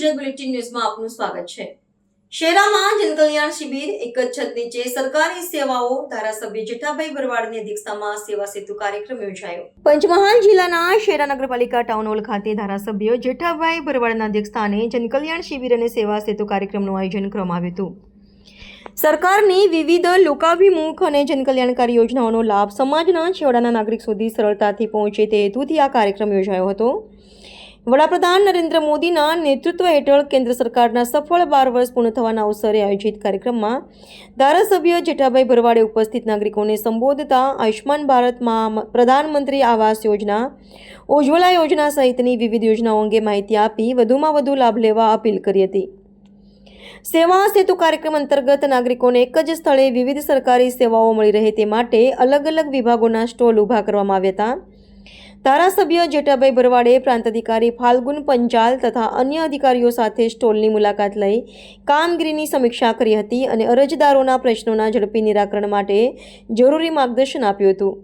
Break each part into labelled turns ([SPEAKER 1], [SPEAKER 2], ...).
[SPEAKER 1] Gujarat bulletin ન્યૂઝમાં આપનું સ્વાગત છે। શહેરામાં જનકલ્યાણ શિબિર, એક જ છત નીચે સરકારી સેવાઓ, ધારાસભ્ય જેઠાભાઈ ભરવાડની અધ્યક્ષતામાં સેવા સેતુ કાર્યક્રમ યોજાયો। પંચમહાલ જિલ્લાના શહેરા નગરપાલિકા ટાઉન હોલ ખાતે ધારાસભ્ય જેઠાભાઈ ભરવાડના અધ્યક્ષસ્થાને જનકલ્યાણ શિબિર અને સેવા સેતુ કાર્યક્રમનું આયોજન કરવામાં આવ્યું હતું। સરકારની વિવિધ લોકાભિમુખ અને જનકલ્યાણકારી યોજનાઓનો લાભ સમાજના છેવાડાના નાગરિક સુધી સરળતાથી પહોંચે તે હેતુથી આ કાર્યક્રમ યોજાયો હતો। વડાપ્રધાન નરેન્દ્ર મોદીના નેતૃત્વ હેઠળ કેન્દ્ર સરકારના સફળ 12 વર્ષ પૂર્ણ થવાના અવસરે આયોજિત કાર્યક્રમમાં ધારાસભ્ય જેઠાભાઈ ભરવાડે ઉપસ્થિત નાગરિકોને સંબોધતા આયુષ્માન ભારતમાં પ્રધાનમંત્રી આવાસ યોજના, ઉજ્જવલા યોજના સહિતની વિવિધ યોજનાઓ અંગે માહિતી આપી વધુમાં વધુ લાભ લેવા અપીલ કરી હતી। સેવા સેતુ કાર્યક્રમ અંતર્ગત નાગરિકોને એક જ સ્થળે વિવિધ સરકારી સેવાઓ મળી રહે તે માટે અલગ અલગ વિભાગોના સ્ટોલ ઊભા કરવામાં આવ્યા હતા। ધારાસભ્ય જેઠાભાઈ ભરવાડે પ્રાંત અધિકારી ફાલ્ગુન પંચાલ તથા અન્ય અધિકારીઓ સાથે સ્ટોલની મુલાકાત લઈ કામગીરીની સમીક્ષા કરી હતી અને અરજદારોના પ્રશ્નોના ઝડપી નિરાકરણ માટે જરૂરી માર્ગદર્શન આપ્યું હતું।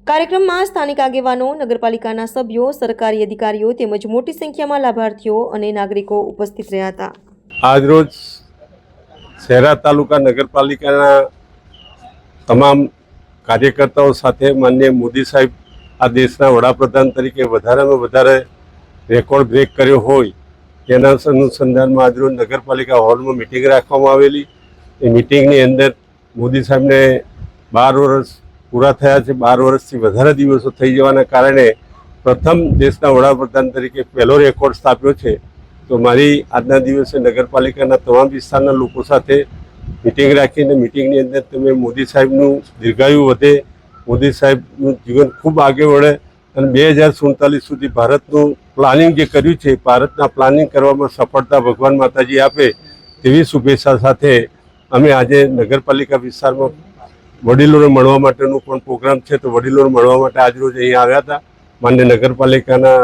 [SPEAKER 1] કાર્યક્રમમાં સ્થાનિક આગેવાનો, નગરપાલિકાના સભ્યો, સરકારી અધિકારીઓ તેમજ મોટી સંખ્યામાં લાભાર્થીઓ અને નાગરિકો ઉપસ્થિત રહ્યા હતા।
[SPEAKER 2] આજરોજ શહેરા તાલુકા નગરપાલિકાના તમામ કાર્યકર્તાઓ સાથે માનનીય મોદી સાહેબ આ દેશના વડાપ્રધાન તરીકે વધારેમાં વધારે રેકોર્ડ બ્રેક કર્યો હોય તેના અનુસંધાનમાં આજરોજ નગરપાલિકા હોલમાં મિટિંગ રાખવામાં આવેલી। એ મિટિંગની અંદર મોદી સાહેબને 12 વર્ષ પૂરા થયા છે। 12 વર્ષથી વધારે દિવસો થઈ જવાના કારણે પ્રથમ દેશના વડાપ્રધાન તરીકે પહેલો રેકોર્ડ સ્થાપ્યો છે। તો મારી આજના દિવસે નગરપાલિકાના તમામ વિસ્તારના લોકો સાથે મિટિંગ રાખીને મિટિંગની અંદર તમે મોદી સાહેબનું દીર્ઘાયુ વધે, મોદી સાહેબનું જીવન ખૂબ આગળ વધે અને 2047 સુધી ભારતનું પ્લાનિંગ જે કર્યું છે ભારતના પ્લાનિંગ કરવામાં સફળતા ભગવાન માતાજી આપે તેવી શુભેચ્છા સાથે અમે આજે નગરપાલિકા વિસ્તારમાં વડીલોને મળવા માટેનું પણ પ્રોગ્રામ છે। તો વડીલોને મળવા માટે આજરોજ અહીંયા આવ્યા હતા। માન્ય નગરપાલિકાના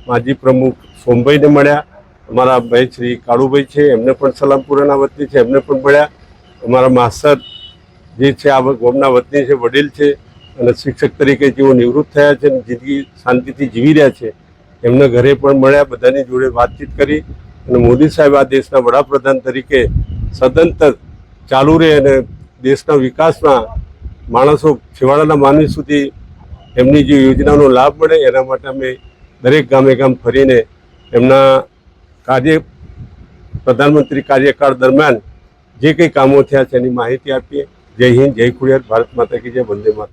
[SPEAKER 2] માજી પ્રમુખ સોમભાઈને મળ્યા, અમારા ભાઈ શ્રી કાળુભાઈ છે એમને પણ સલામપુરાના વતની છે એમને પણ મળ્યા, અમારા માસ્તર જે છે આ ગામના વતની છે, વડીલ છે અને શિક્ષક તરીકે જેઓ નિવૃત્ત થયા છે અને જિંદગી શાંતિથી જીવી રહ્યા છે એમના ઘરે પણ મળ્યા, બધાની જોડે વાતચીત કરી અને મોદી સાહેબ આ દેશના વડાપ્રધાન તરીકે સદંતર ચાલુ રહે અને દેશના વિકાસમાં માણસો છેવાડાના માનવી સુધી એમની જે યોજનાનો લાભ મળે એના માટે અમે દરેક ગામે ગામ ફરીને એમના પ્રધાનમંત્રી કાર્યકાળ દરમિયાન જે કંઈ કામો થયા છે એની માહિતી આપીએ। જય હિન્દ, જય ખોડિયાર, ભારત માતા કી જય, વંદે માતરમ।